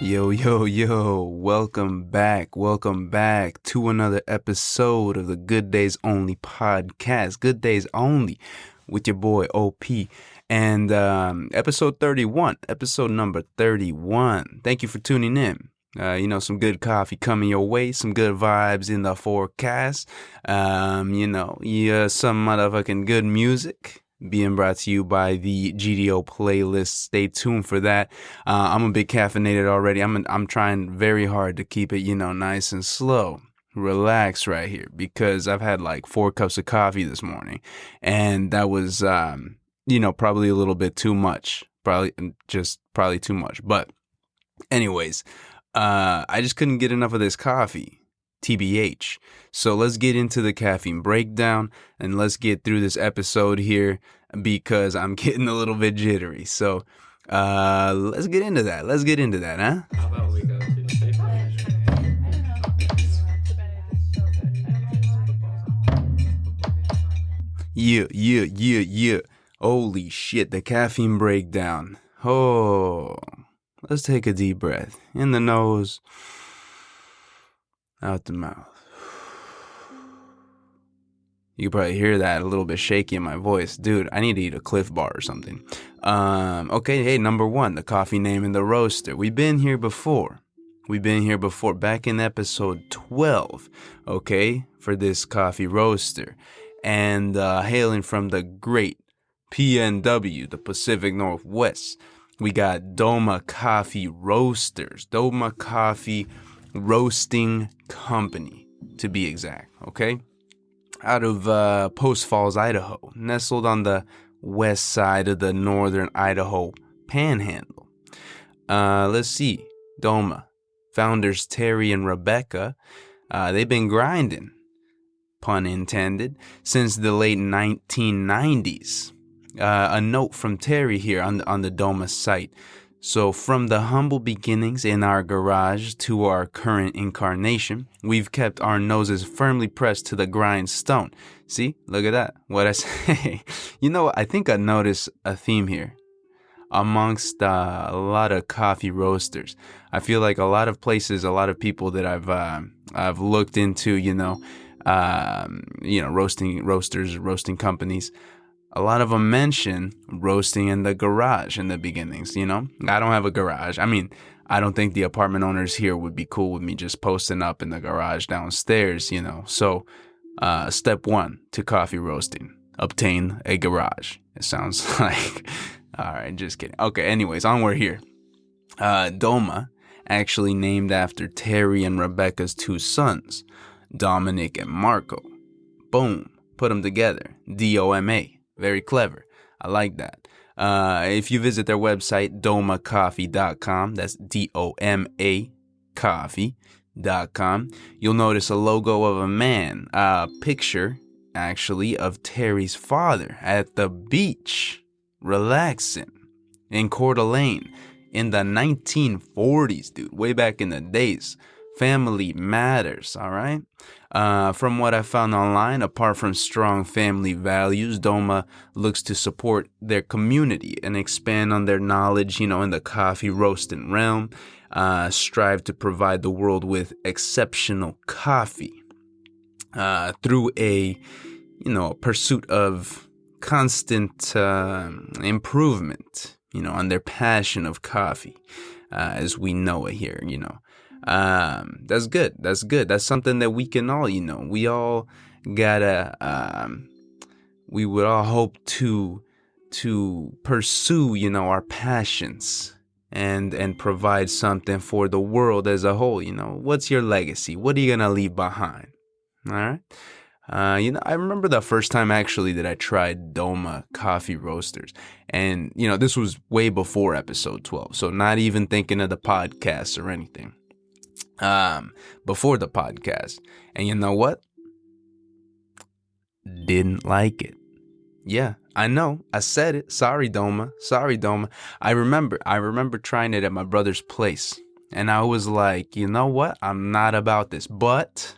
Yo, welcome back to another episode of the Good Days Only podcast. Good Days Only with your boy OP. And episode number 31. Thank you for tuning in. Some good coffee coming your way, some good vibes in the forecast. Some motherfucking good music being brought to you by the GDO playlist. Stay tuned for that. I'm a bit caffeinated already. I'm trying very hard to keep it, nice and slow. Relax right here because I've had like 4 cups of coffee this morning, and that was, probably a little bit too much. Probably too much. But anyways, I just couldn't get enough of this coffee. TBH. So let's get into the caffeine breakdown and let's get through this episode here because I'm getting a little bit jittery. So let's get into that. Huh? How about we go to the safe Yeah. Holy shit, the caffeine breakdown. Oh, let's take a deep breath. In the nose, out the mouth. You can probably hear that a little bit shaky in my voice. Dude, I need to eat a Cliff Bar or something. Okay, hey, number 1, the coffee name in the roaster. We've been here before back in episode 12, okay, for this coffee roaster. And hailing from the great PNW, the Pacific Northwest, we got Doma Coffee Roasters. Doma Coffee Roasting Company, to be exact, okay? Out of Post Falls, Idaho, nestled on the west side of the northern Idaho panhandle. Let's see, Doma, founders Terry and Rebecca, they've been grinding, pun intended, since the late 1990s. A note from Terry here on the Doma site. So from the humble beginnings in our garage to our current incarnation, we've kept our noses firmly pressed to the grindstone. See, look at that. What I say. I think I noticed a theme here amongst a lot of coffee roasters. I feel like a lot of places, a lot of people that I've looked into, roasting companies. A lot of them mention roasting in the garage in the beginnings, I don't have a garage. I mean, I don't think the apartment owners here would be cool with me just posting up in the garage downstairs, So, step 1 to coffee roasting, obtain a garage. It sounds like, all right, just kidding. Okay, anyways, onward here. Doma, actually named after Terry and Rebecca's 2 sons, Dominic and Marco. Boom, put them together, DOMA. Very clever. I like that. If you visit their website, domacoffee.com, that's DOMA coffee.com, you'll notice a logo of a man, a picture, actually, of Terry's father at the beach, relaxing in Coeur d'Alene in the 1940s, dude, way back in the days. Family matters, all right? From what I found online, apart from strong family values, Doma looks to support their community and expand on their knowledge, in the coffee roasting realm, strive to provide the world with exceptional coffee through a pursuit of constant improvement, on their passion of coffee, as we know it here, That's good. That's something that we can all, we all gotta, we would all hope to pursue, our passions and provide something for the world as a whole. What's your legacy? What are you gonna leave behind? All right. I remember the first time actually that I tried Doma coffee roasters, and this was way before episode 12, so not even thinking of the podcast or anything. Before the podcast, and you know what? Didn't like it. Yeah, I know. I said it. Sorry, Doma. I remember trying it at my brother's place, and I was like, you know what? I'm not about this. But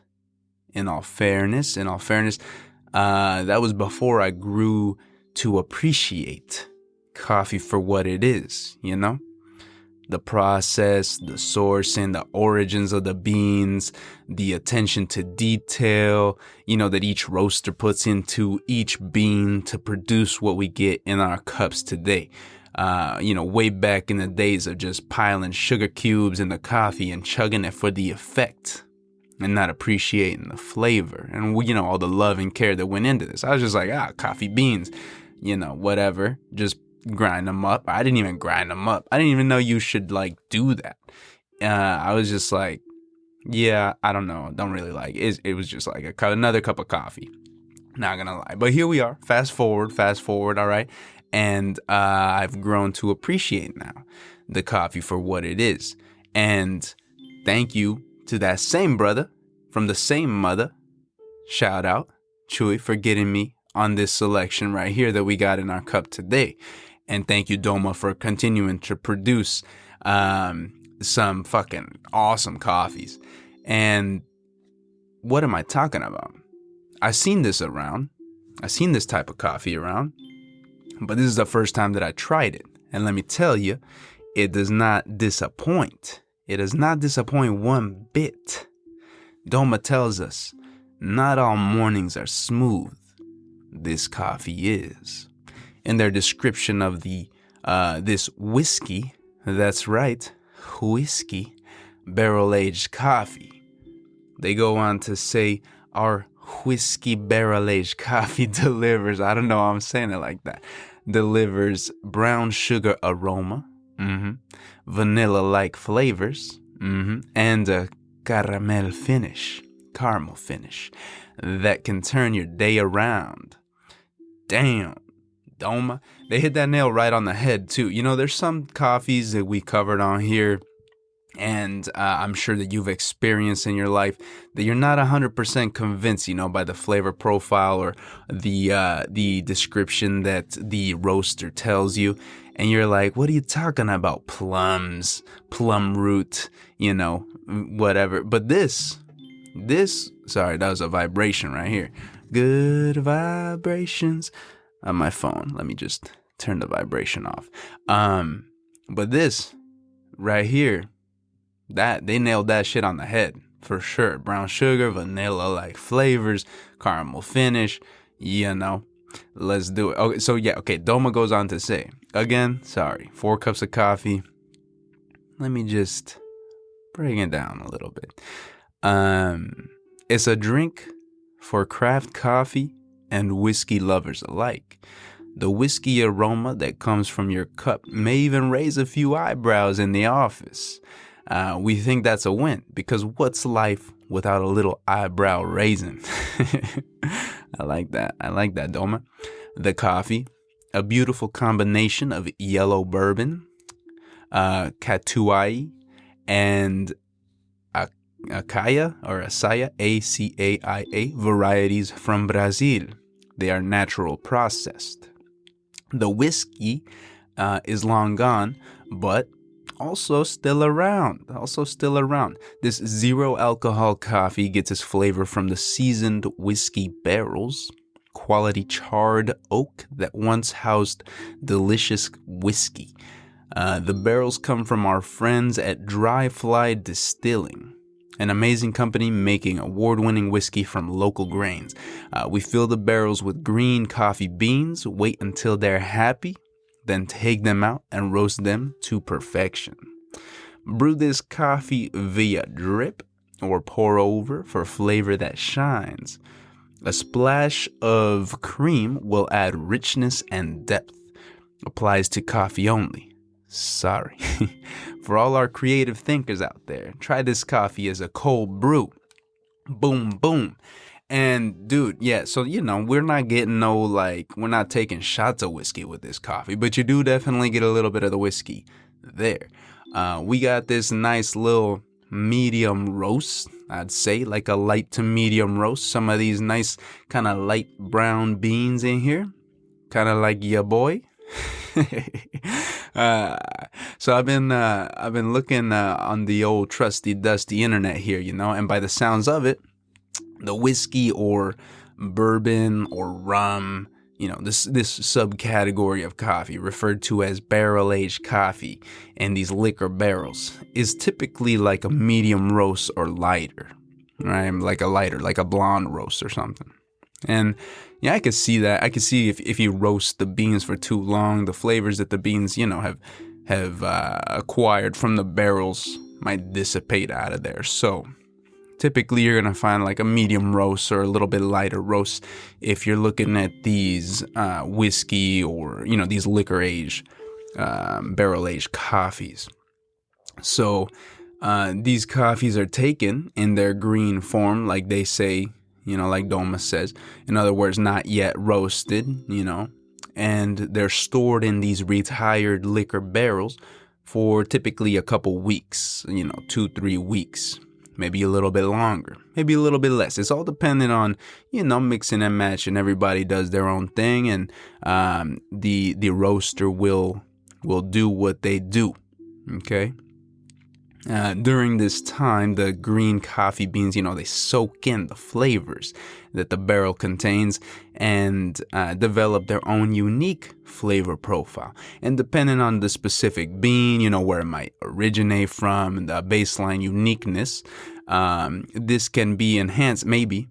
in all fairness, that was before I grew to appreciate coffee for what it is, The process, the sourcing, the origins of the beans, the attention to detail, that each roaster puts into each bean to produce what we get in our cups today. Way back in the days of just piling sugar cubes in the coffee and chugging it for the effect and not appreciating the flavor and, all the love and care that went into this. I was just like, coffee beans, whatever, just grind them up. I didn't even grind them up. I didn't even know you should do that. I was just like, yeah, I don't know. Don't really like it. It was just like another cup of coffee. Not gonna lie. But here we are. Fast forward. All right. And I've grown to appreciate now the coffee for what it is. And thank you to that same brother from the same mother. Shout out, Chewy, for getting me on this selection right here that we got in our cup today. And thank you, Doma, for continuing to produce some fucking awesome coffees. And what am I talking about? I've seen this around. I've seen this type of coffee around. But this is the first time that I tried it. And let me tell you, it does not disappoint. It does not disappoint one bit. Doma tells us, not all mornings are smooth. This coffee is. In their description of this whiskey, that's right, whiskey, barrel-aged coffee. They go on to say our whiskey barrel-aged coffee delivers, I don't know why I'm saying it like that, delivers brown sugar aroma, vanilla-like flavors, and a caramel finish, caramel finish, that can turn your day around. Damn, Doma. They hit that nail right on the head, too. There's some coffees that we covered on here, and I'm sure that you've experienced in your life that you're not 100% convinced, by the flavor profile or the description that the roaster tells you. And you're like, what are you talking about? Plums, plum root, whatever. But this, sorry, that was a vibration right here. Good vibrations on my phone. Let me just turn the vibration off. But this right here, that they nailed that shit on the head for sure. Brown sugar, vanilla like flavors, caramel finish, let's do it. Okay, so Doma goes on to say, again, 4 cups of coffee. Let me just bring it down a little bit. It's a drink for craft coffee and whiskey lovers alike. The whiskey aroma that comes from your cup may even raise a few eyebrows in the office. We think that's a win, because what's life without a little eyebrow raising? I like that, Doma. The coffee, a beautiful combination of yellow bourbon, Catuai, and Acaya or Acaya, Acaia varieties from Brazil. They are natural processed. The whiskey is long gone, but also still around. This zero alcohol coffee gets its flavor from the seasoned whiskey barrels, quality charred oak that once housed delicious whiskey. The barrels come from our friends at Dry Fly Distilling, an amazing company making award-winning whiskey from local grains. We fill the barrels with green coffee beans, wait until they're happy, then take them out and roast them to perfection. Brew this coffee via drip or pour over for flavor that shines. A splash of cream will add richness and depth. Applies to coffee only. Sorry. For all our creative thinkers out there, try this coffee as a cold brew. Boom, boom. And dude, so we're not getting we're not taking shots of whiskey with this coffee, but you do definitely get a little bit of the whiskey there. We got this nice little medium roast, I'd say, like a light to medium roast. Some of these nice kind of light brown beans in here, kind of like ya boy. So I've been looking on the old trusty dusty internet here, and by the sounds of it, the whiskey or bourbon or rum, this subcategory of coffee referred to as barrel-aged coffee and these liquor barrels is typically like a medium roast or lighter, right? Like a blonde roast or something. And yeah, I could see that. I could see if you roast the beans for too long, the flavors that the beans, have acquired from the barrels might dissipate out of there. So typically you're going to find like a medium roast or a little bit lighter roast if you're looking at these whiskey or, these liquor aged, barrel aged coffees. So these coffees are taken in their green form, like they say, like Doma says. In other words, not yet roasted, and they're stored in these retired liquor barrels for typically a couple weeks, 2-3 weeks. Maybe a little bit longer, maybe a little bit less. It's all dependent on, mixing and matching. Everybody does their own thing, and the roaster will do what they do. Okay. During this time, the green coffee beans, they soak in the flavors that the barrel contains and develop their own unique flavor profile. And depending on the specific bean, where it might originate from, the baseline uniqueness, this can be enhanced, maybe,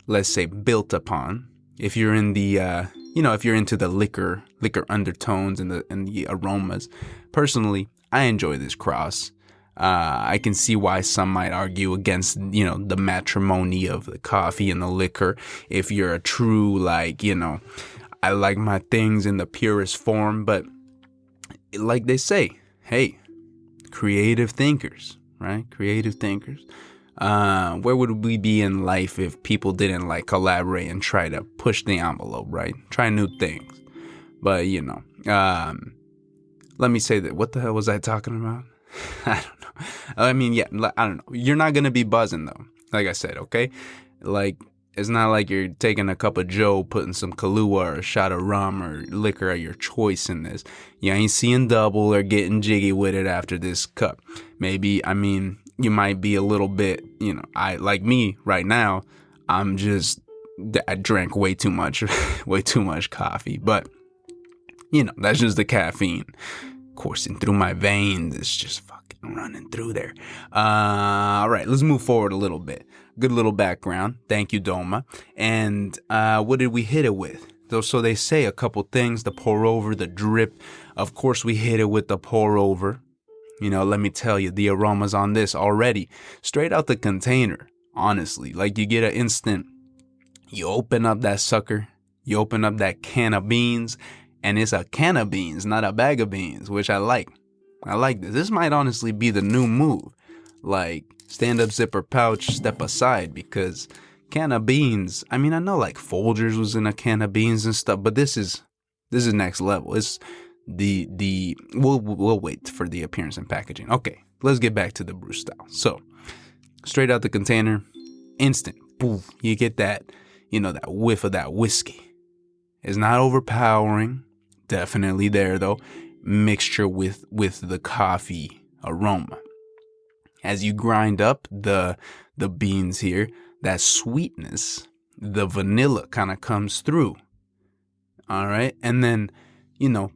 let's say built upon. If you're in the, if you're into the liquor undertones and the aromas. Personally, I enjoy this cross. I can see why some might argue against, the matrimony of the coffee and the liquor. If you're a true, I like my things in the purest form. But like they say, hey, creative thinkers, right? Creative thinkers. Where would we be in life if people didn't collaborate and try to push the envelope, right? Try new things. But, let me say that. What the hell was I talking about? I don't know. I don't know. You're not going to be buzzing, though. Like I said, okay? It's not like you're taking a cup of joe, putting some Kahlua or a shot of rum or liquor of your choice in this. You ain't seeing double or getting jiggy with it after this cup. Maybe, you might be a little bit, like me right now, I drank way too much coffee. But, that's just the caffeine coursing through my veins. It's just fucking running through there. All right, let's move forward a little bit. Good little background. Thank you, Doma. And what did we hit it with? So they say a couple things, the pour over, the drip. Of course, we hit it with the pour over. Let me tell you, the aromas on this already, straight out the container, honestly. You get an instant, you open up that sucker, you open up that can of beans, and it's a can of beans, not a bag of beans, which I like. I like this. This might honestly be the new move. Stand up zipper pouch, step aside, because can of beans, I know Folgers was in a can of beans and stuff, but this is next level. It's we'll wait for the appearance and packaging. Okay, let's get back to the brew style. So, straight out the container, instant, poof, you get that, that whiff of that whiskey. It's not overpowering, definitely there though. Mixture with the coffee aroma. As you grind up the beans here, that sweetness, the vanilla kind of comes through. All right, and then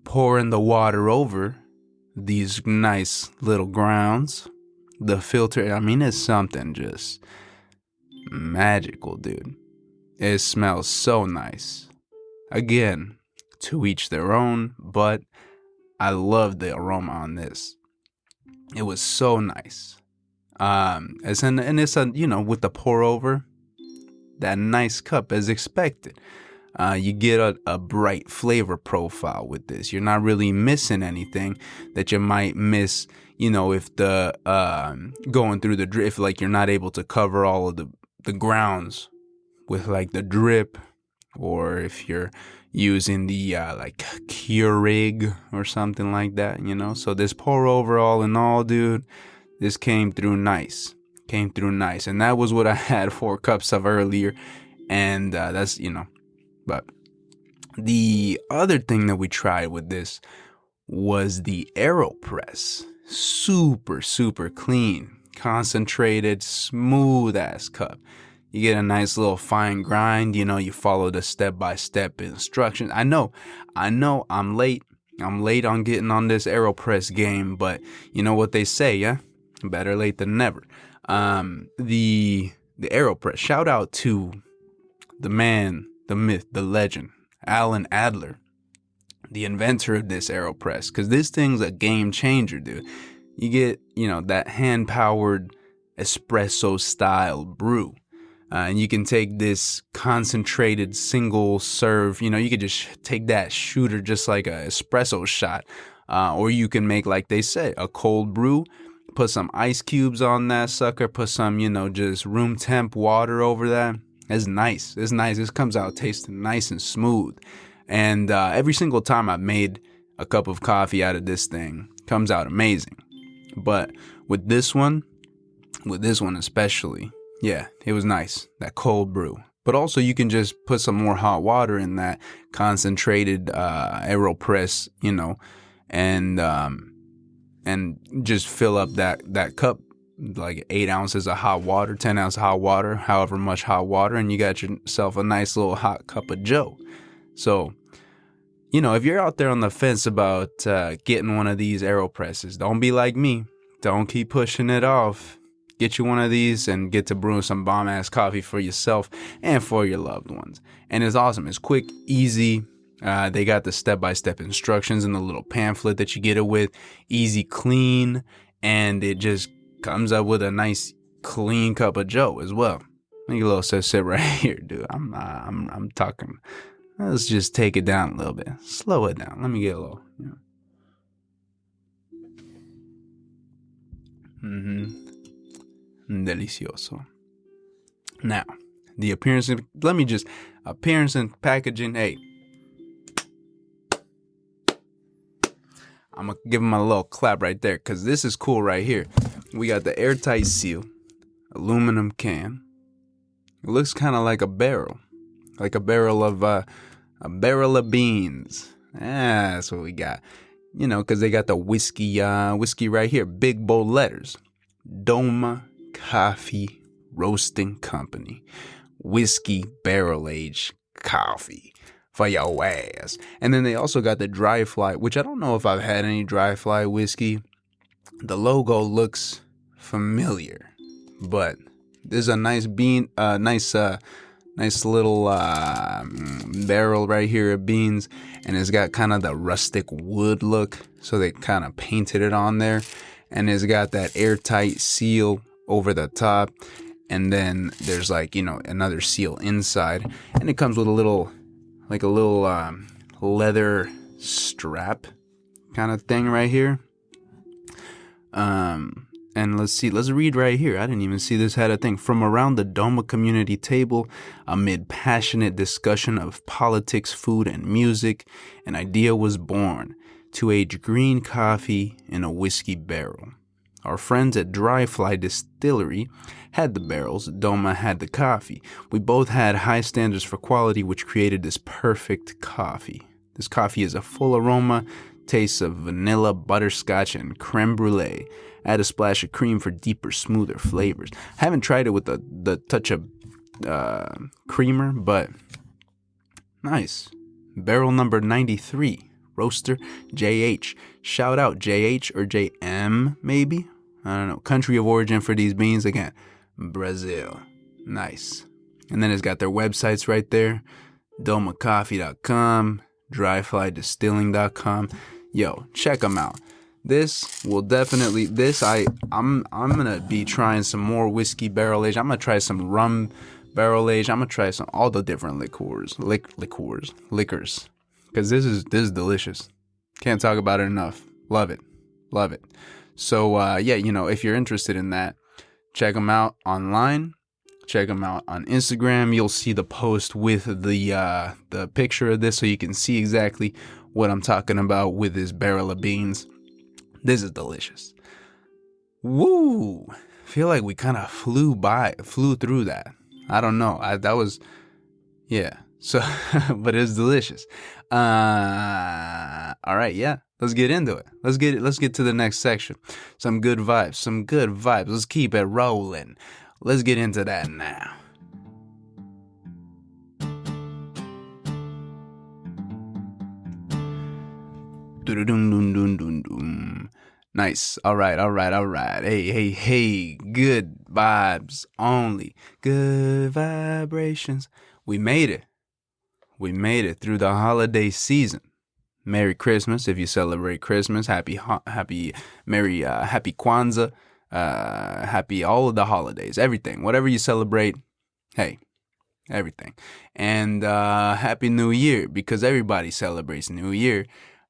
pouring the water over these nice little grounds. The filter, it's something just magical, dude. It smells so nice. Again, to each their own, but I love the aroma on this. It was so nice. And it's with the pour over, that nice cup as expected. You get a bright flavor profile with this. You're not really missing anything that you might miss, if the going through the drip, if you're not able to cover all of the grounds with the drip, or if you're using the Keurig or something like that, So this pour over, all in all, dude, this came through nice. And that was what I had 4 cups of earlier. And that's, but the other thing that we tried with this was the AeroPress. Super, super clean, concentrated, smooth ass cup. You get a nice little fine grind. You follow the step-by-step instructions. I know I'm late. I'm late on getting on this AeroPress game, but you know what they say, yeah? Better late than never. The AeroPress, shout out to the man, the myth, the legend, Alan Adler, the inventor of this AeroPress, because this thing's a game changer, dude. You get, that hand-powered espresso style brew. And you can take this concentrated single serve, you could just take that shooter just like a espresso shot. Or you can make, like they say, a cold brew, put some ice cubes on that sucker, put some, just room temp water over that. It's nice. It's nice. This comes out tasting nice and smooth. And every single time I've made a cup of coffee out of this thing, comes out amazing. But with this one especially, yeah, it was nice, that cold brew. But also you can just put some more hot water in that concentrated AeroPress, and just fill up that cup, like 8 ounces of hot water, 10 ounces of hot water, however much hot water, and you got yourself a nice little hot cup of joe. So, if you're out there on the fence about getting one of these AeroPresses, don't be like me. Don't keep pushing it off. Get you one of these and get to brewing some bomb-ass coffee for yourself and for your loved ones. And it's awesome. It's quick, easy. They got the step-by-step instructions in the little pamphlet that you get it with. Easy, clean, and it just comes up with a nice, clean cup of joe as well. Make a little sit right here, dude. I'm talking. Let's just take it down a little bit. Slow it down. Let me get a little. Delicioso. Now, the appearance and packaging. Hey, I'm gonna give him a little clap right there because this is cool right here. We got the airtight seal, aluminum can. It looks kind of like a barrel of beans. That's what we got. Because they got the whiskey right here, big bold letters. Doma Coffee Roasting Company. Whiskey barrel aged coffee for your ass. And then they also got the dry fly, which I don't know if I've had any dry fly whiskey. The logo looks familiar, but there's a nice nice little barrel right here of beans, and it's got kind of the rustic wood look, so they kind of painted it on there, and it's got that airtight seal over the top, and then there's another seal inside, and it comes with a little leather strap kind of thing right here. And let's read right here. I didn't even see this had a thing. From around the Doma community table, amid passionate discussion of politics, food, and music, an idea was born to age green coffee in a whiskey barrel. Our friends at Dry Fly Distillery had the barrels. Doma had the coffee. We both had high standards for quality, which created this perfect coffee. This coffee is a full aroma, tastes of vanilla, butterscotch, and creme brulee. Add a splash of cream for deeper, smoother flavors. I haven't tried it with the touch of creamer, but nice. Barrel number 93, roaster JH. Shout out JH or JM maybe? I don't know. Country of origin for these beans, again, Brazil. Nice. And then it's got their websites right there. domacoffee.com, dryflydistilling.com. Yo, check them out. This will definitely, I'm gonna be trying some more whiskey barrel age. I'm gonna try some rum barrel age. I'm gonna try all the different liquors, because this is delicious. Can't talk about it enough. Love it. So if you're interested in that, check them out online. Check them out on Instagram. You'll see the post with the picture of this, so you can see exactly what I'm talking about with this barrel of beans. This is delicious. Woo! Feel like we kind of flew through that. I don't know. So, but it's delicious. All right, yeah. Let's get into it. Let's get to the next section. Some good vibes. Let's keep it rolling. Let's get into that now. Dun-dun-dun-dun-dun-dun. Nice. All right, all right, all right. Hey, hey, hey. Good vibes only. Good vibrations. We made it. We made it through the holiday season. Merry Christmas if you celebrate Christmas. Happy Kwanzaa. Happy all of the holidays. Everything. Whatever you celebrate. Hey, everything. And Happy New Year, because everybody celebrates New Year.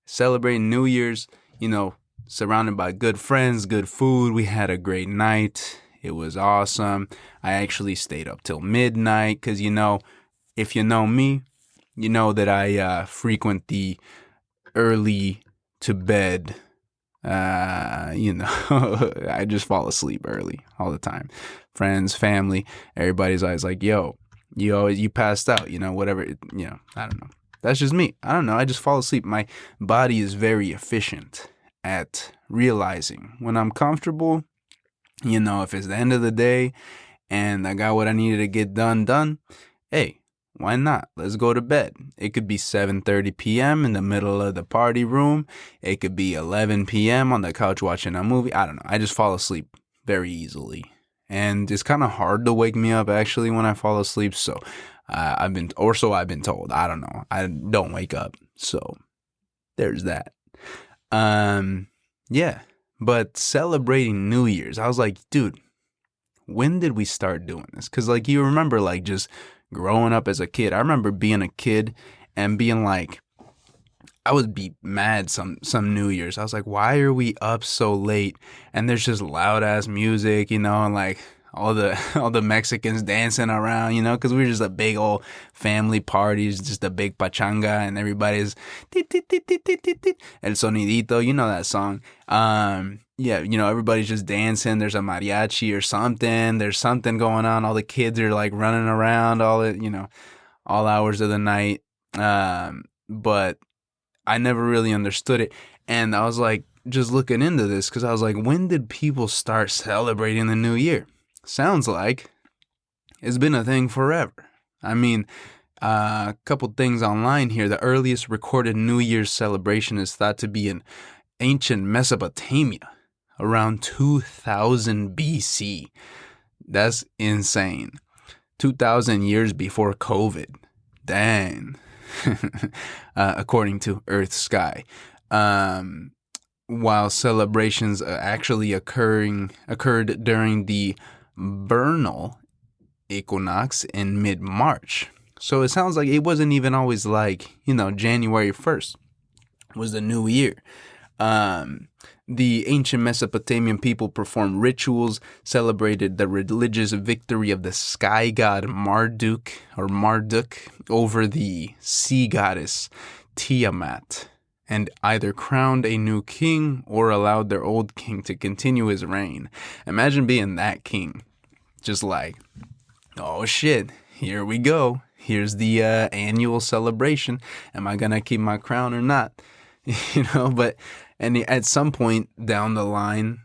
Celebrating New Year's, surrounded by good friends, good food. We had a great night. It was awesome. I actually stayed up till midnight because, if you know me, you know that I frequent the early to bed. I just fall asleep early all the time. Friends, family, everybody's always like, yo, you passed out, whatever, I don't know. That's just me. I don't know. I just fall asleep. My body is very efficient at realizing when I'm comfortable, if it's the end of the day and I got what I needed to get done, hey, why not? Let's go to bed. It could be 7:30 p.m. in the middle of the party room. It could be 11 p.m. on the couch watching a movie. I don't know. I just fall asleep very easily. And it's kind of hard to wake me up actually when I fall asleep. So I've been told. I don't know. I don't wake up. So there's that. Yeah. But celebrating New Year's, I was like, dude, when did we start doing this? Because you remember just growing up as a kid. I remember being a kid and being like, I would be mad some New Year's. I was like, why are we up so late? And there's just loud ass music, and all the Mexicans dancing around, because we were just a big old family party, just a big pachanga, and everybody's el sonidito, that song. Yeah, everybody's just dancing. There's a mariachi or something. There's something going on. All the kids are running around all hours of the night. But I never really understood it. And I was just looking into this because I was like, when did people start celebrating the new year? Sounds like it's been a thing forever. I mean, a couple things online here. The earliest recorded New Year's celebration is thought to be in ancient Mesopotamia around 2000 BC. That's insane. 2000 years before COVID. Dang. According to Earth Sky. While celebrations actually occurred during the vernal equinox in mid-March. So it sounds like it wasn't even always January 1st was the new year. The ancient Mesopotamian people performed rituals, celebrated the religious victory of the sky god Marduk over the sea goddess Tiamat, and either crowned a new king or allowed their old king to continue his reign. Imagine being that king. Just oh shit, here we go. Here's the annual celebration. Am I gonna keep my crown or not? And at some point down the line,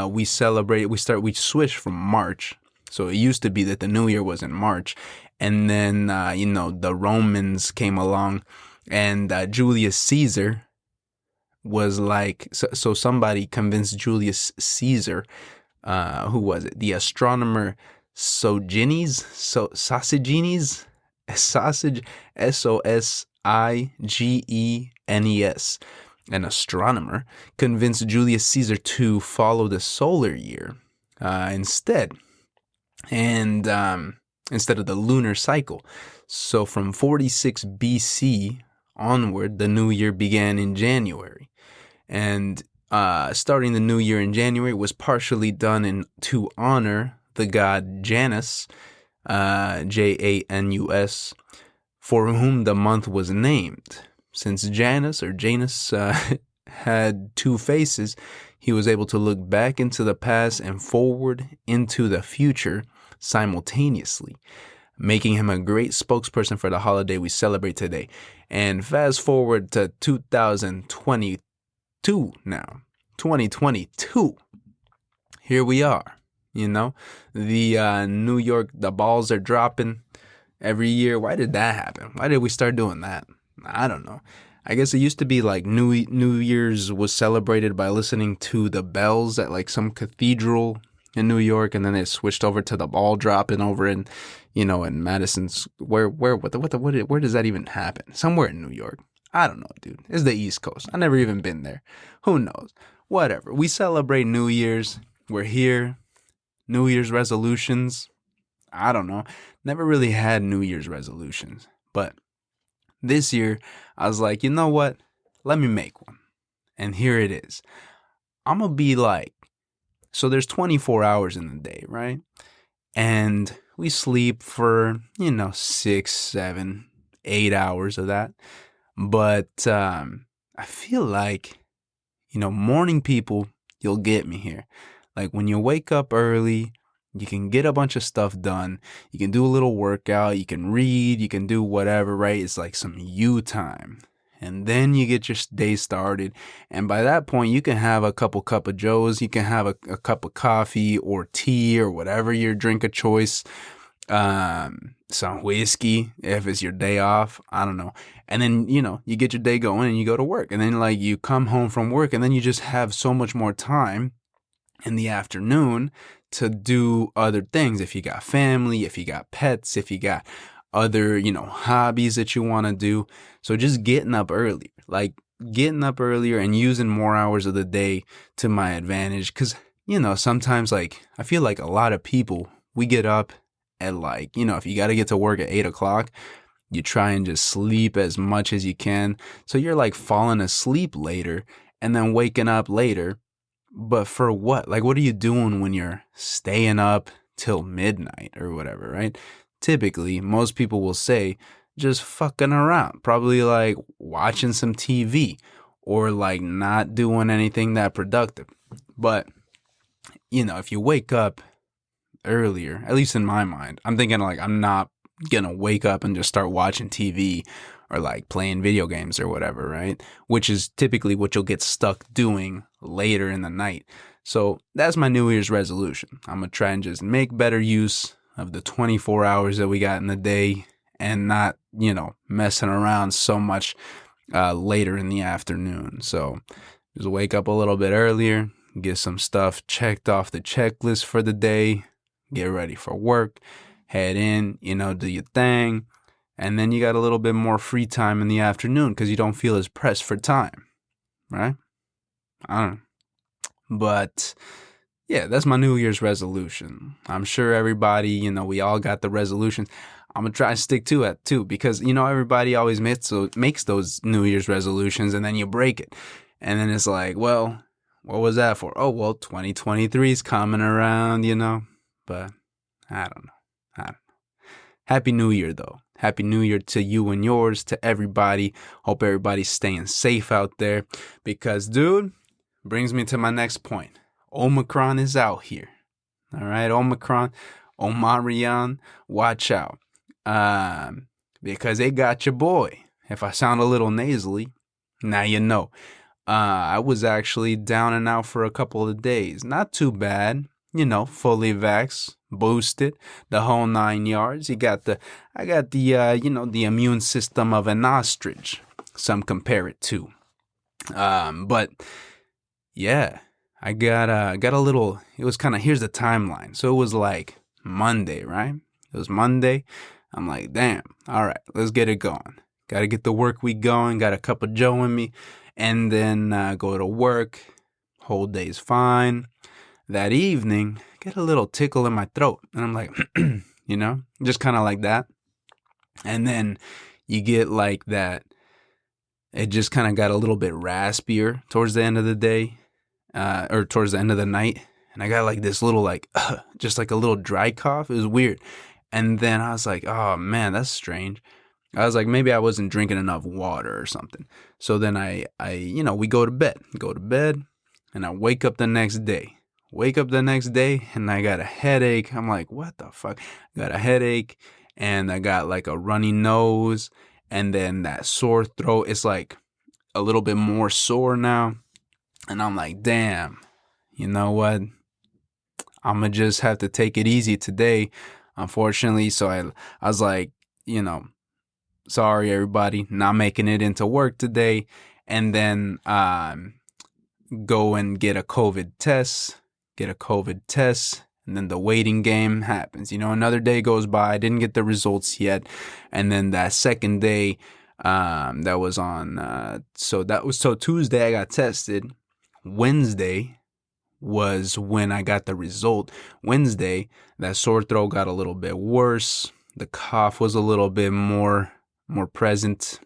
we switch from March. So it used to be that the new year was in March. And then, the Romans came along, and Julius Caesar was so somebody convinced Julius Caesar, who was it? The astronomer Sosigenes, Sosigenes, an astronomer, convinced Julius Caesar to follow the solar year instead of the lunar cycle. So from 46 BC onward, the new year began in January. And starting the new year in January was partially done to honor the god Janus, Janus, for whom the month was named. Since Janus had two faces, he was able to look back into the past and forward into the future simultaneously, making him a great spokesperson for the holiday we celebrate today. And fast forward to 2022 now. 2022. Here we are. The New York, the balls are dropping every year. Why did that happen? Why did we start doing that? I don't know. I guess it used to be like New Year's was celebrated by listening to the bells at like some cathedral in New York, and then it switched over to the ball dropping over in, in Madison's where does that even happen? Somewhere in New York. I don't know, dude. It's the East Coast. I never even been there. Who knows? Whatever. We celebrate New Year's. We're here. New Year's resolutions. I don't know. Never really had New Year's resolutions, but this year I was like, you know what? Let me make one. And here it is. I'm gonna be like, so there's 24 hours in the day, right? And we sleep for, 6, 7, 8 hours of that. But I feel like, morning people, you'll get me here. Like when you wake up early, you can get a bunch of stuff done. You can do a little workout. You can read. You can do whatever, right? It's like some you time. And then you get your day started. And by that point, you can have a couple cuppajoes. You can have a cup of coffee or tea or whatever your drink of choice. Some whiskey if it's your day off. I don't know. And then, you get your day going and you go to work. And then like you come home from work and then you just have so much more time in the afternoon to do other things. If you got family, if you got pets, if you got other, hobbies that you want to do. So just getting up earlier, and using more hours of the day to my advantage. Cause, sometimes like, I feel like a lot of people, we get up at like, if you got to get to work at 8 o'clock, you try and just sleep as much as you can. So you're like falling asleep later and then waking up later. But for what? Like, what are you doing when you're staying up till midnight or whatever, right? Typically, most people will say just fucking around, probably like watching some TV or like not doing anything that productive. But, if you wake up earlier, at least in my mind, I'm thinking like I'm not going to wake up and just start watching TV or like playing video games or whatever, right? Which is typically what you'll get stuck doing later in the night. So that's my New Year's resolution. I'm going to try and just make better use of the 24 hours that we got in the day and not, messing around so much later in the afternoon. So just wake up a little bit earlier, get some stuff checked off the checklist for the day, get ready for work, head in, do your thing. And then you got a little bit more free time in the afternoon because you don't feel as pressed for time, right? I don't know. But yeah, that's my New Year's resolution. I'm sure everybody, we all got the resolutions. I'm going to try to stick to it too because, everybody always makes those New Year's resolutions and then you break it. And then it's like, well, what was that for? Oh, well, 2023 is coming around, But I don't know. Happy New Year, though. Happy New Year to you and yours, to everybody. Hope everybody's staying safe out there. Because, dude, brings me to my next point. Omicron is out here. All right, Omarion, watch out. Because they got your boy. If I sound a little nasally, now you know. I was actually down and out for a couple of days. Not too bad. Fully vaxxed, boosted, the whole 9 yards. I got the the immune system of an ostrich. Some compare it to. But yeah, I got a little. It was kind of, here's the timeline. So it was like Monday, right? It was Monday. I'm like, damn. All right, let's get it going. Got to get the work week going. Got a cup of Joe in me, and then go to work. Whole day's fine. That evening, get a little tickle in my throat. And I'm like, just kind of like that. And then you get like that. It just kind of got a little bit raspier towards the end of the day, or towards the end of the night. And I got like this little, just like a little dry cough. It was weird. And then I was like, oh man, that's strange. I was like, maybe I wasn't drinking enough water or something. So then I we go to bed, and I wake up the next day. And I got a headache. I'm like, what the fuck? I got a headache and I got like a runny nose and then that sore throat. It's like a little bit more sore now. And I'm like, damn, you know what? I'm going to just have to take it easy today, unfortunately. So I was like, sorry everybody, not making it into work today. And then go and get a COVID test, and then the waiting game happens. Another day goes by, I didn't get the results yet, and then that second day, that was on, so Tuesday I got tested. Wednesday was when I got the result. Wednesday, that sore throat got a little bit worse. The cough was a little bit more present.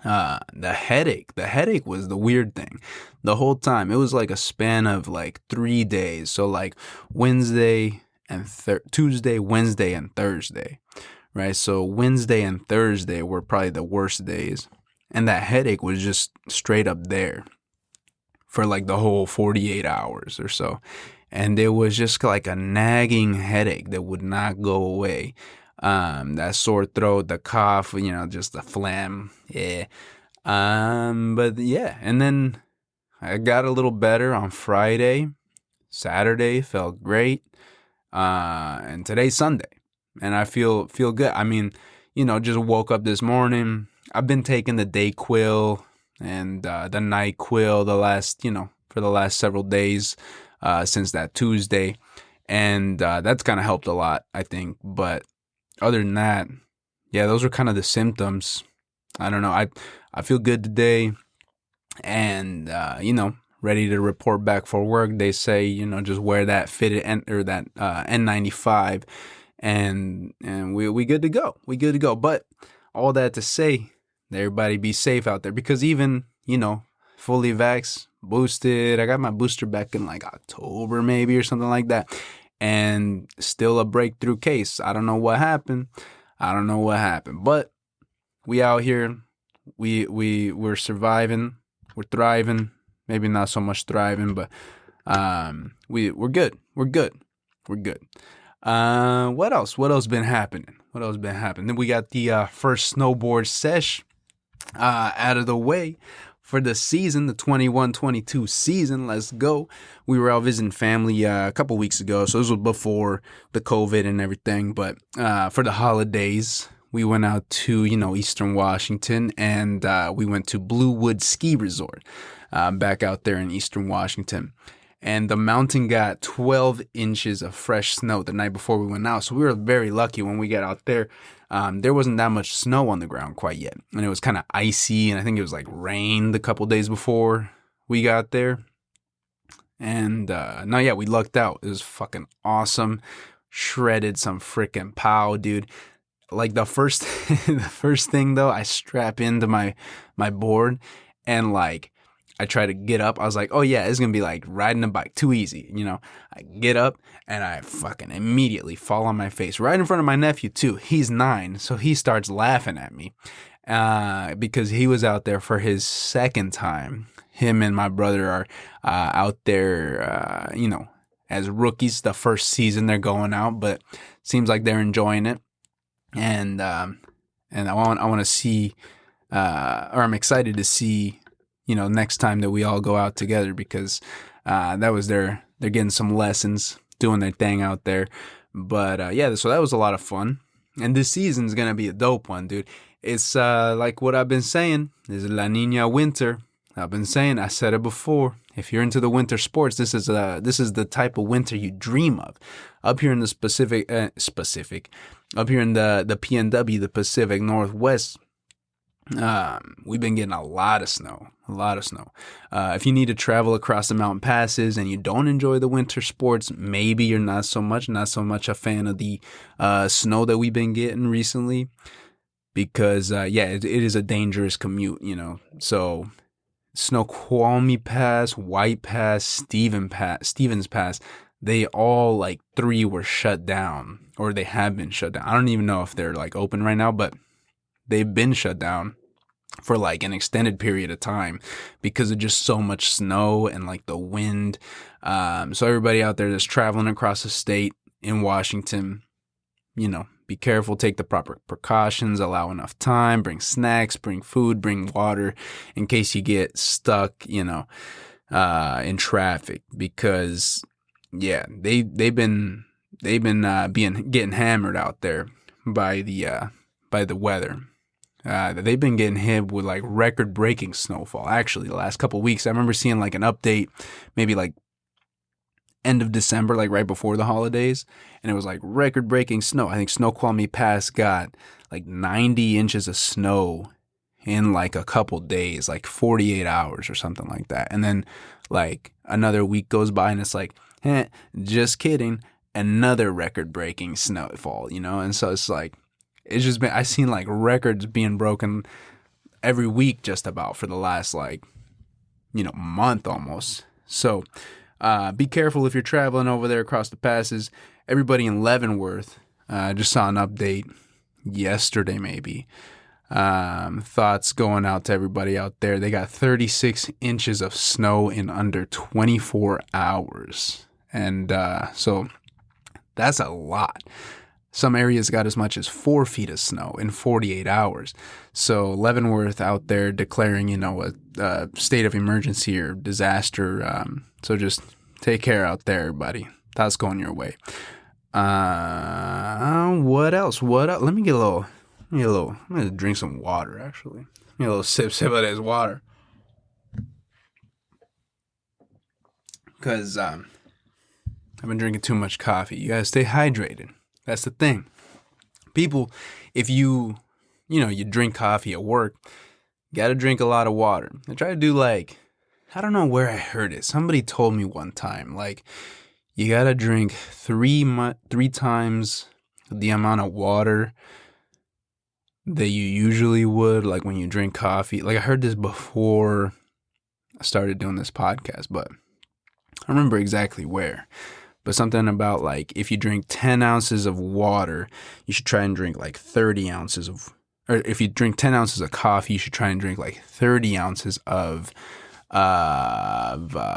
The headache was the weird thing. The whole time, it was like a span of like 3 days. So like Tuesday, Wednesday, and Thursday, right? So Wednesday and Thursday were probably the worst days. And that headache was just straight up there for like the whole 48 hours or so. And it was just like a nagging headache that would not go away. That sore throat, the cough, just the phlegm. Yeah. But yeah. And then I got a little better on Friday. Saturday felt great. And today's Sunday. And I feel good. I mean, just woke up this morning. I've been taking the DayQuil and the NyQuil for the last several days, since that Tuesday. And that's kind of helped a lot, I think. But other than that, yeah, those are kind of the symptoms. I don't know. I feel good today, and ready to report back for work. They say, just wear that fitted that N95, and we good to go. We good to go. But all that to say, everybody be safe out there, because even fully vaxxed, boosted. I got my booster back in like October maybe or something like that. And still a breakthrough case. I don't know what happened. But we out here. We're surviving. We're thriving. Maybe not so much thriving, but we're good. We're good. What else? What else been happening? Then we got the first snowboard sesh out of the way for the season, the 21-22 season. Let's go. We were out visiting family a couple weeks ago, so this was before the COVID and everything. But for the holidays, we went out to Eastern Washington, and we went to Bluewood Ski Resort back out there in Eastern Washington. And the mountain got 12 inches of fresh snow the night before we went out. So we were very lucky when we got out there. There wasn't that much snow on the ground quite yet. And it was kind of icy. And I think it was like rained a couple days before we got there. And we lucked out. It was fucking awesome. Shredded some freaking pow, dude. Like the first thing though, I strap into my board, and like I try to get up. I was like, oh yeah, it's gonna be like riding a bike, too easy. I get up and I fucking immediately fall on my face right in front of my nephew too. He's 9, so he starts laughing at me because he was out there for his second time. Him and my brother are out there, as rookies. The first season they're going out, but seems like they're enjoying it. And I want to see, or I'm excited to see, next time that we all go out together, because that was they're getting some lessons, doing their thing out there. But so that was a lot of fun. And this season's gonna be a dope one, dude. It's like what I've been saying, is La Nina winter. I said it before. If you're into the winter sports, this is the type of winter you dream of. Up here in the up here in the PNW, the Pacific Northwest, we've been getting a lot of snow. If you need to travel across the mountain passes and you don't enjoy the winter sports, maybe you're not so much a fan of the snow that we've been getting recently, because it is a dangerous commute, So Snoqualmie Pass, White Pass, Stevens Pass, they all like 3 were shut down, or they have been shut down. I don't even know if they're like open right now, but they've been shut down for like an extended period of time because of just so much snow and like the wind. So everybody out there that's traveling across the state in Washington, be careful, take the proper precautions, allow enough time, bring snacks, bring food, bring water in case you get stuck, in traffic, because they've been getting hammered out there by the weather. they've been getting hit with like record-breaking snowfall. Actually, the last couple of weeks, I remember seeing like an update, maybe like end of December, like right before the holidays, and it was like record-breaking snow. I think Snoqualmie Pass got like 90 inches of snow in like a couple days, like 48 hours or something like that. And then like another week goes by and it's like, just kidding, another record-breaking snowfall, And so it's like, it's just been, I've seen like records being broken every week just about for the last like, month almost. So be careful if you're traveling over there across the passes. Everybody in Leavenworth, just saw an update yesterday maybe. Thoughts going out to everybody out there. They got 36 inches of snow in under 24 hours. And so that's a lot. Some areas got as much as 4 feet of snow in 48 hours. So Leavenworth out there declaring, a state of emergency or disaster. So just take care out there, everybody. That's going your way. What else? Let me get a little. I'm going to drink some water, actually. Get a little sip of this water. Because I've been drinking too much coffee. You got to stay hydrated. That's the thing. People, if you drink coffee at work, you got to drink a lot of water. I try to do I don't know where I heard it. Somebody told me one time, you got to drink three times the amount of water that you usually would, like when you drink coffee. Like I heard this before I started doing this podcast, but I don't remember exactly where. But something about if you drink 10 ounces of water, you should try and drink 30 ounces of, or if you drink 10 ounces of coffee, you should try and drink 30 ounces of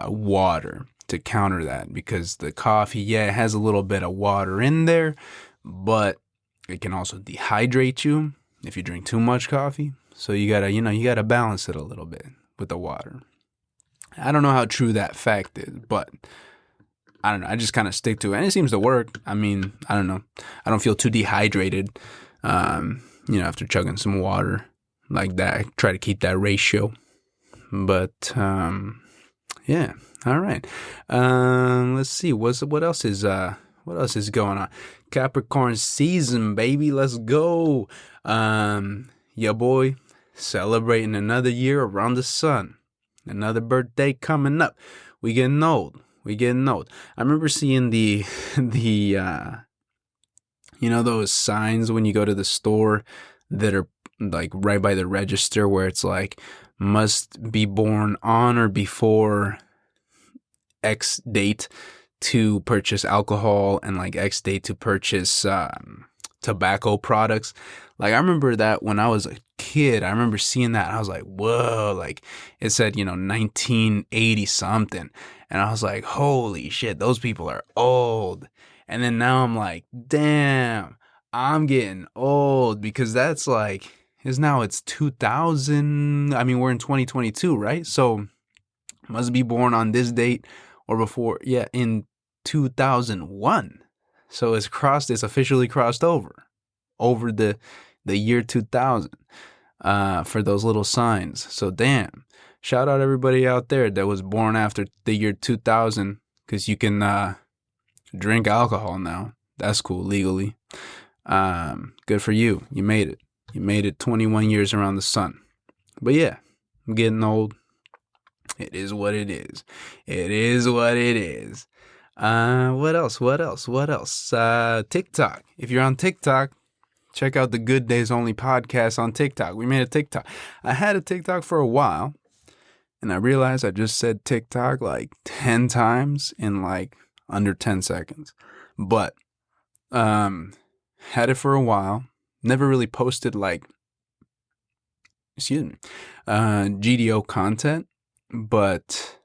water to counter that, because the coffee, it has a little bit of water in there, but it can also dehydrate you if you drink too much coffee. So you gotta balance it a little bit with the water. I don't know how true that fact is, but I don't know. I just kind of stick to it, and it seems to work. I mean, I don't know. I don't feel too dehydrated, after chugging some water like that. I try to keep that ratio. But, yeah. All right. Let's see. What else is going on? Capricorn season, baby. Let's go. Your boy celebrating another year around the sun. Another birthday coming up. We getting old. I remember seeing the those signs when you go to the store that are right by the register where it's must be born on or before X date to purchase alcohol and X date to purchase tobacco products. I remember that when I was a kid. I remember seeing that and I was like, whoa, it said 1980 something. And I was like, holy shit, those people are old. And then now I'm like, damn, I'm getting old, because that's it's 2000. I mean, we're in 2022, right? So must be born on this date or before. Yeah, in 2001. So it's officially crossed over the year 2000 for those little signs. So damn. Shout out everybody out there that was born after the year 2000, because you can drink alcohol now. That's cool, legally. Good for you. You made it. You made it 21 years around the sun. But yeah, I'm getting old. It is what it is. What else? TikTok. If you're on TikTok, check out the Good Days Only podcast on TikTok. We made a TikTok. I had a TikTok for a while. And I realized I just said TikTok 10 times in under 10 seconds. But had it for a while. Never really posted GDO content. But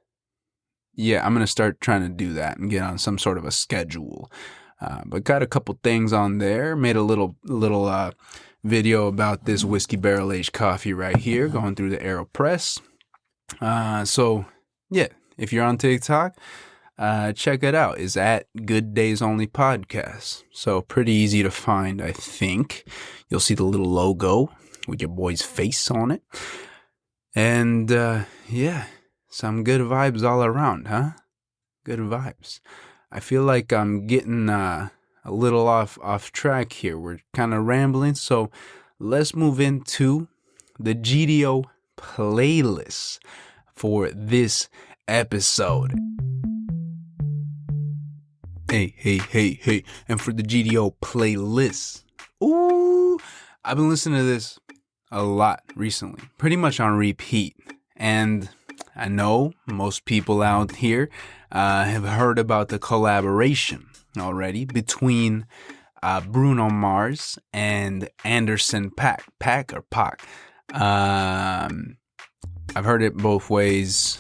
yeah, I'm going to start trying to do that and get on some sort of a schedule. But got a couple things on there. Made a little video about this whiskey barrel aged coffee right here, going through the AeroPress. So yeah, if you're on TikTok, check it out. It's at Good Days Only Podcast. So pretty easy to find, I think. You'll see the little logo with your boy's face on it. And yeah, some good vibes all around, huh? Good vibes. I feel like I'm getting a little off track here. We're kind of rambling, so let's move into the GDO playlist for this episode. Hey. And for the GDO playlist, ooh, I've been listening to this a lot recently, pretty much on repeat. And I know most people out here have heard about the collaboration already between Bruno Mars and Anderson .Paak. Paak or Pac? I've heard it both ways.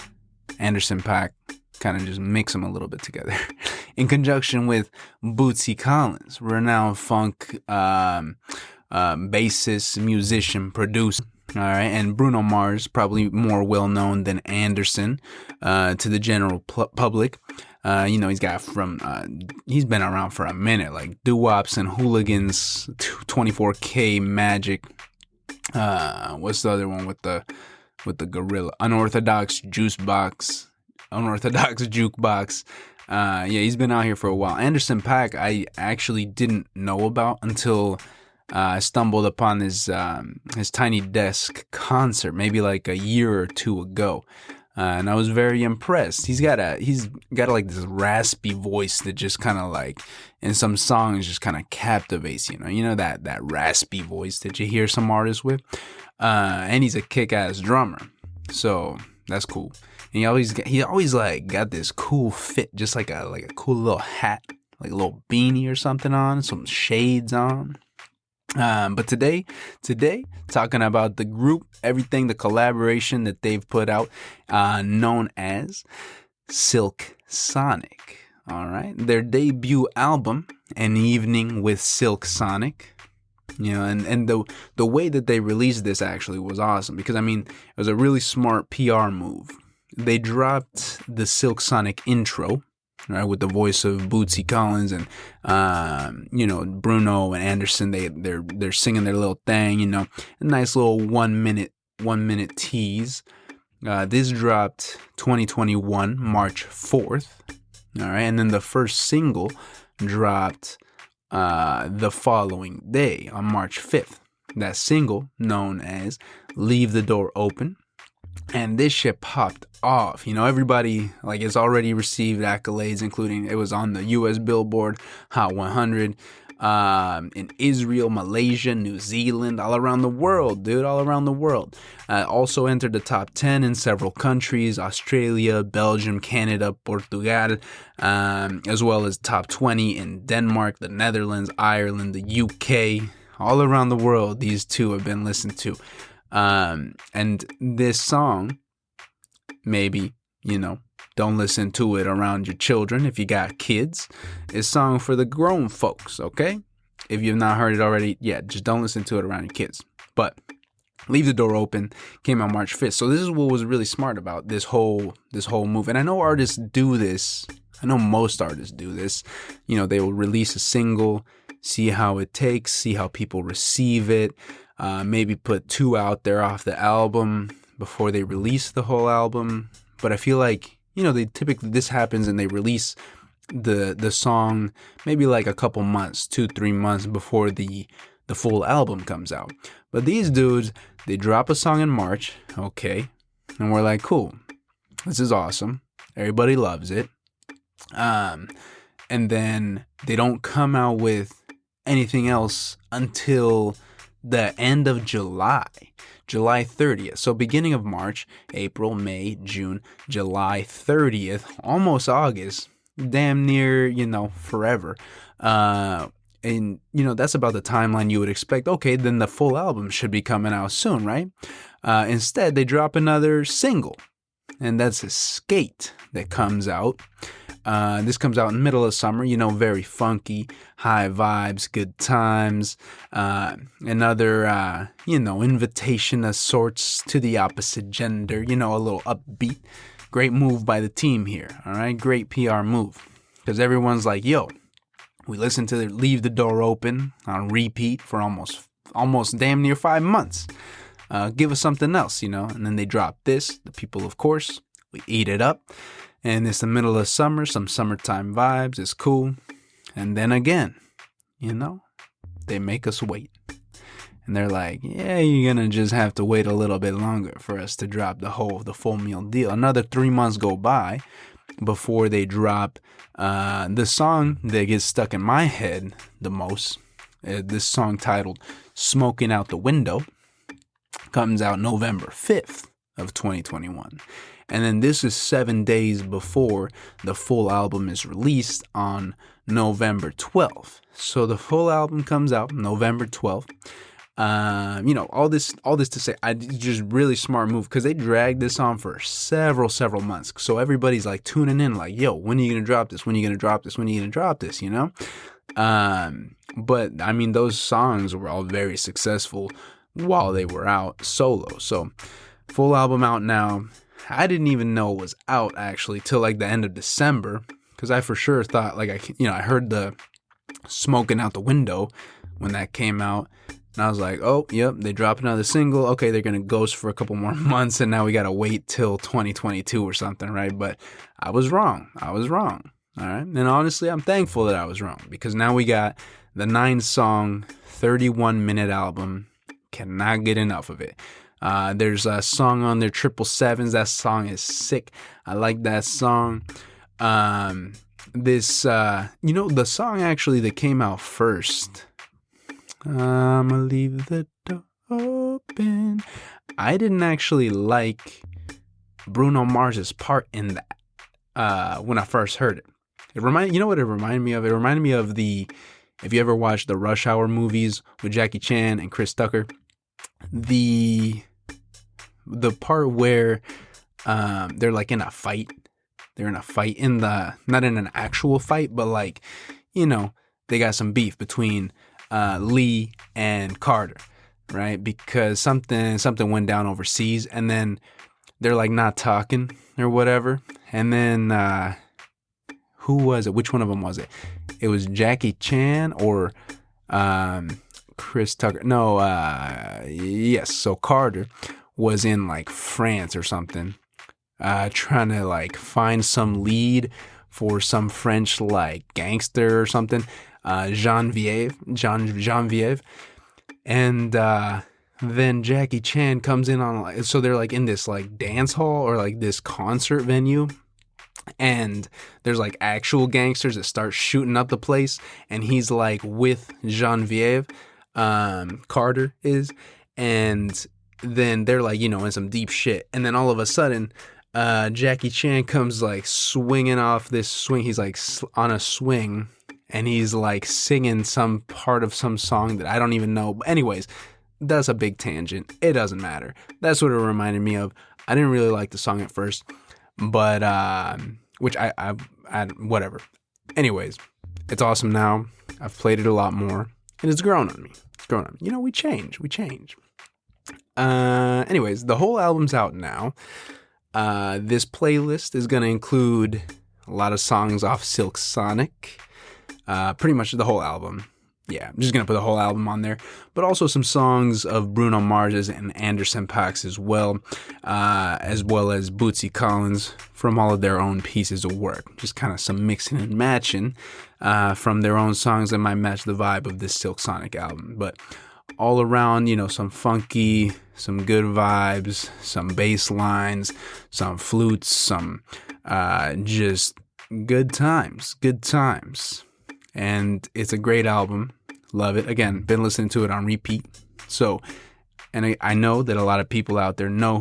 Anderson .Paak, kind of just mix them a little bit together. In conjunction with Bootsy Collins, renowned funk bassist, musician, producer. All right, and Bruno Mars, probably more well known than Anderson to the general public. He's been around for a minute, like Doo-Wops and Hooligans, 24K Magic. What's the other one with the gorilla? Unorthodox Jukebox. He's been out here for a while. Anderson .Paak, I actually didn't know about until I stumbled upon his Tiny Desk concert maybe like a year or two ago, and I was very impressed. He's got like this raspy voice that just kind of like in some songs just kind of captivates. That raspy voice that you hear some artists with, and he's a kick-ass drummer, so that's cool. And he always like got this cool fit, just like a cool little hat, like a little beanie or something on, some shades on. But today, talking about the group, everything, the collaboration that they've put out, known as Silk Sonic. All right, their debut album, An Evening with Silk Sonic. And the way that they released this actually was awesome, because it was a really smart PR move. They dropped the Silk Sonic intro, right, with the voice of Bootsy Collins and Bruno and Anderson. They're singing their little thing, a nice little 1 minute tease. This dropped 2021 March 4th. All right, and then the first single dropped the following day on March 5th. That single, known as Leave the Door Open. And this shit popped off. Everybody, it's already received accolades, including it was on the U.S. Billboard Hot 100 in Israel, Malaysia, New Zealand, all around the world, dude, all around the world. Also entered the top 10 in several countries, Australia, Belgium, Canada, Portugal, as well as top 20 in Denmark, the Netherlands, Ireland, the UK. All around the world, these two have been listened to. And this song, maybe, don't listen to it around your children if you got kids. It's a song for the grown folks, okay? If you've not heard it already, just don't listen to it around your kids. But Leave the Door Open came out March 5th. So this is what was really smart about this whole move. And I know artists do this. I know most artists do this. They will release a single, see how it takes, see how people receive it. Maybe put 2 out there off the album before they release the whole album. But I feel like, they typically, this happens and they release the song maybe like a couple months, 2-3 months before the full album comes out. But these dudes, they drop a song in March, okay, and we're like, cool, this is awesome. Everybody loves it. And then they don't come out with anything else until the end of July 30th. So beginning of March, April, May, June, July 30th, almost August, damn near, forever. And, that's about the timeline you would expect. Okay, then the full album should be coming out soon, right? Instead, they drop another single, and that's a Skate that comes out. This comes out in the middle of summer, very funky, high vibes, good times, another, invitation of sorts to the opposite gender, a little upbeat. Great move by the team here, all right? Great PR move, because everyone's like, yo, we listened to Leave the Door Open on repeat for almost almost damn near 5 months. Give us something else, And then they drop this. The people, of course, we eat it up. And it's the middle of summer, some summertime vibes. It's cool. And then again, they make us wait. And they're like, yeah, you're going to just have to wait a little bit longer for us to drop the full meal deal. Another 3 months go by before they drop the song that gets stuck in my head the most. This song titled Smoking Out the Window comes out November 5th of 2021. And then this is 7 days before the full album is released on November 12th. So the full album comes out November 12th. All this to say, just really smart move because they dragged this on for several months. So everybody's like tuning in, like, yo, when are you gonna drop this? When are you gonna drop this? When are you gonna drop this? But I mean, those songs were all very successful while they were out solo. So full album out now. I didn't even know it was out actually till like the end of December because I for sure thought I heard the Smoking Out the Window when that came out. And I was like, oh, yep, they dropped another single. Okay, they're going to ghost for a couple more months, and now we got to wait till 2022 or something, right? But I was wrong. All right? And honestly, I'm thankful that I was wrong because now we got the 9-song, 31-minute album. Cannot get enough of it. There's a song on there, 777s. That song is sick. I like that song. The song actually that came out first, I'ma leave the door open. I didn't actually like Bruno Mars's part in that when I first heard it. You know what it reminded me of? It reminded me of if you ever watched the Rush Hour movies with Jackie Chan and Chris Tucker, the part where they're like in a fight. They're in a fight not in an actual fight, but like, they got some beef between Lee and Carter, right? Because something went down overseas, and then they're like not talking or whatever. And then who was it? Which one of them was it? It was Jackie Chan or Chris Tucker. No, yes. So Carter was in like France or something, trying to like find some lead for some French like gangster or something. Genevieve, and then Jackie Chan comes in on, so they're like in this like dance hall or like this concert venue, and there's like actual gangsters that start shooting up the place, and he's like with Genevieve, Carter is, and then they're like, in some deep shit, and then all of a sudden, Jackie Chan comes like swinging off this swing. He's like on a swing. And he's like singing some part of some song that I don't even know. But anyways, that's a big tangent. It doesn't matter. That's what it reminded me of. I didn't really like the song at first, but which I whatever. Anyways, it's awesome now. I've played it a lot more, and it's grown on me. We change. Anyways, the whole album's out now. This playlist is gonna include a lot of songs off Silk Sonic. Pretty much the whole album. Yeah, I'm just going to put the whole album on there. But also some songs of Bruno Mars's and Anderson .Paak as well as Bootsy Collins from all of their own pieces of work. Just kind of some mixing and matching from their own songs that might match the vibe of this Silk Sonic album. But all around, some funky, some good vibes, some bass lines, some flutes, some just good times. And it's a great album. Love it. Again, been listening to it on repeat. So, and I know that a lot of people out there know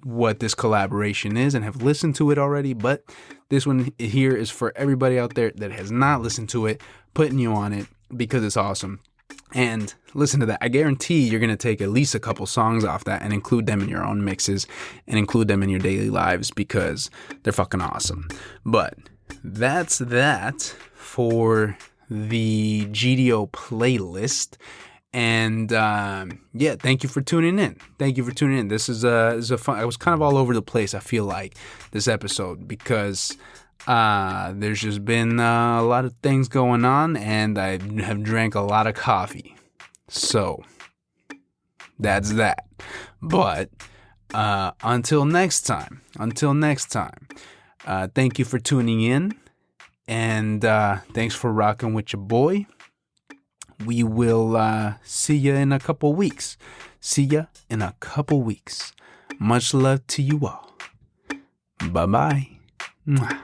what this collaboration is and have listened to it already. But this one here is for everybody out there that has not listened to it, putting you on it because it's awesome. And listen to that. I guarantee you're going to take at least a couple songs off that and include them in your own mixes and include them in your daily lives because they're fucking awesome. But that's that for the GDO playlist. And thank you for tuning in. This is a fun. I was kind of all over the place, I feel like, this episode because there's just been a lot of things going on, and I have drank a lot of coffee. So that's that. But until next time, thank you for tuning in, and thanks for rocking with your boy. We will see you in a couple weeks. Much love to you all. Bye-bye. Mwah.